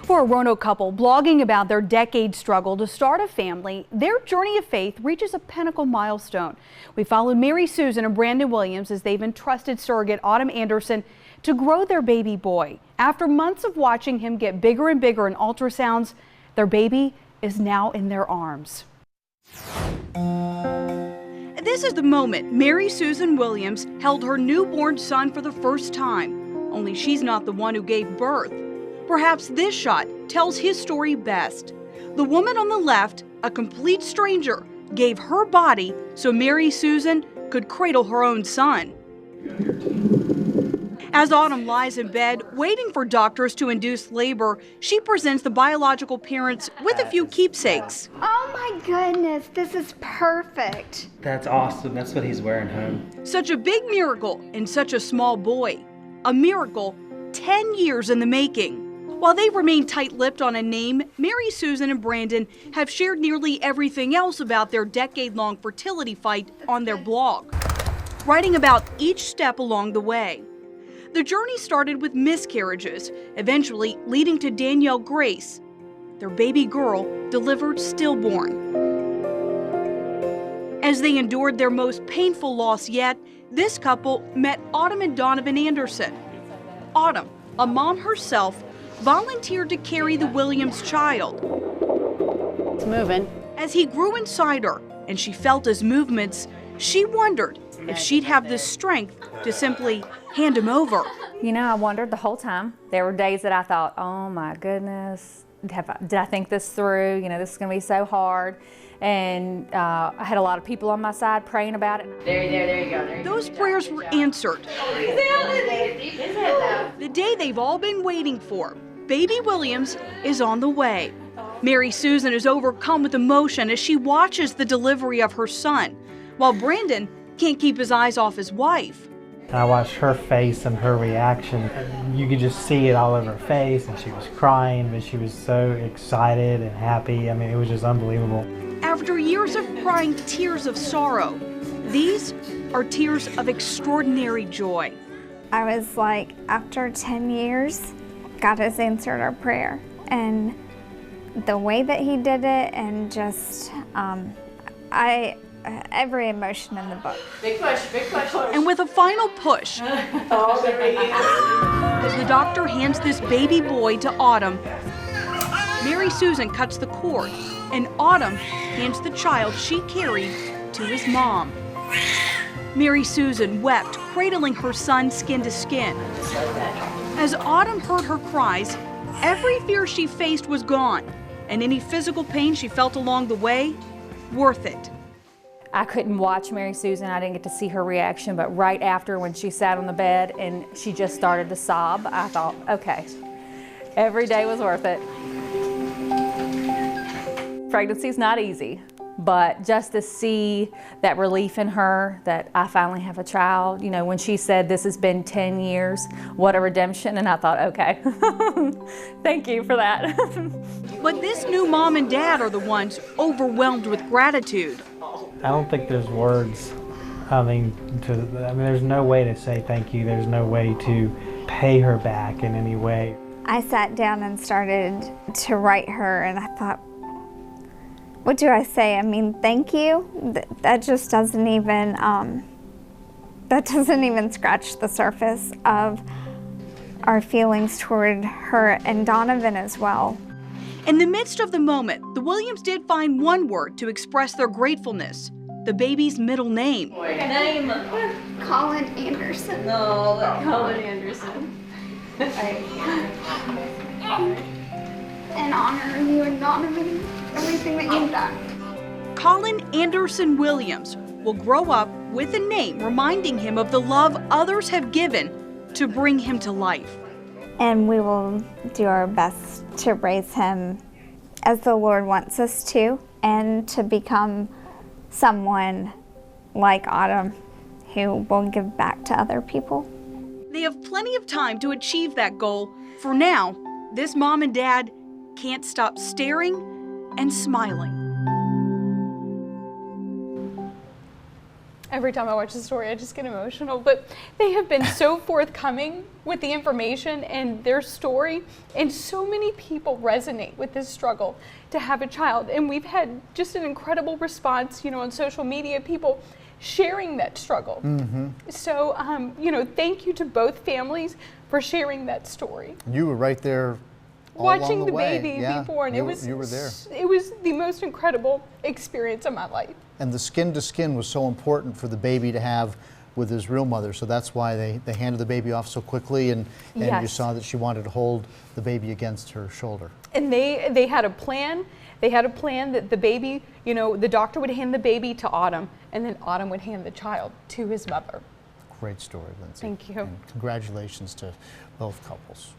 For a Roanoke couple blogging about their decade struggle to start a family, their journey of faith reaches a pinnacle milestone. We followed MARYSUSAN and Brandon Williams as they've entrusted surrogate Autumn Anderson to grow their baby boy. After months of watching him get bigger and bigger in ultrasounds, their baby is now in their arms. This is the moment MARYSUSAN Williams held her newborn son for the first time, only she's not the one who gave birth. Perhaps this shot tells his story best. The woman on the left, a complete stranger, gave her body so MARYSUSAN could cradle her own son. As Autumn lies in bed, waiting for doctors to induce labor, she presents the biological parents with a few keepsakes. Oh my goodness, this is perfect. That's awesome. That's what he's wearing home. Such a big miracle in such a small boy. A miracle 10 years in the making. While they remain tight-lipped on a name, MARYSUSAN and Brandon have shared nearly everything else about their decade-long fertility fight on their blog, writing about each step along the way. The journey started with miscarriages, eventually leading to Danielle Grace, their baby girl delivered stillborn. As they endured their most painful loss yet, this couple met Autumn and Donovan Anderson. Autumn, a mom herself, volunteered to carry the Williams child. It's moving. As he grew inside her and she felt his movements, she wondered if she'd have the strength to simply hand him over. You know, I wondered the whole time. There were days that I thought, oh my goodness, did I think this through? You know, this is going to be so hard. And I had a lot of people on my side praying about it. There you go. Those prayers were answered. The day they've all been waiting for. Baby Williams is on the way. MARYSUSAN is overcome with emotion as she watches the delivery of her son, while Brandon can't keep his eyes off his wife. I watched her face and her reaction. You could just see it all over her face, and she was crying, but she was so excited and happy. I mean, it was just unbelievable. After years of crying tears of sorrow, these are tears of extraordinary joy. I was like, after 10 years, God has answered our prayer. And the way that he did it, and just, every emotion in the book. Big push. And with a final push, as the doctor hands this baby boy to Autumn, MARYSUSAN cuts the cord, and Autumn hands the child she carried to his mom. MARYSUSAN wept, cradling her son skin to skin. As Autumn heard her cries, every fear she faced was gone, and any physical pain she felt along the way, worth it. I couldn't watch MARYSUSAN. I didn't get to see her reaction, but right after, when she sat on the bed and she just started to sob, I thought, okay, every day was worth it. Pregnancy's not easy, but just to see that relief in her that I finally have a child, you know, when she said this has been 10 years, what a redemption, and I thought, okay, thank you for that. But this new mom and dad are the ones overwhelmed with gratitude. I don't think there's words. I mean, there's no way to say thank you. There's no way to pay her back in any way. I sat down and started to write her, and I thought, what do I say? I mean, thank you? That just doesn't even, scratch the surface of our feelings toward her and Donovan as well. In the midst of the moment, the Williams did find one word to express their gratefulness, the baby's middle name. Name. Colin Anderson. No, Colin Anderson. In honor of you and Donovan, everything that you've done. Colin Anderson Williams will grow up with a name reminding him of the love others have given to bring him to life. And we will do our best to raise him as the Lord wants us to, and to become someone like Autumn who will give back to other people. They have plenty of time to achieve that goal. For now, this mom and dad can't stop staring and smiling. Every time I watch the story, I just get emotional. But they have been so forthcoming with the information and their story, and so many people resonate with this struggle to have a child. And we've had just an incredible response, you know, on social media, people sharing that struggle. So, you know, thank you to both families for sharing that story. You were right there all Watching along the way. baby Yeah, be born, you it was were there. It was the most incredible experience of my life. And the skin to skin was so important for the baby to have with his real mother. So that's why they handed the baby off so quickly, and you Yes. saw that she wanted to hold the baby against her shoulder. And they had a plan. They had a plan that the baby, you know, the doctor would hand the baby to Autumn, and then Autumn would hand the child to his mother. Great story, Lindsay. Thank you. And congratulations to both couples.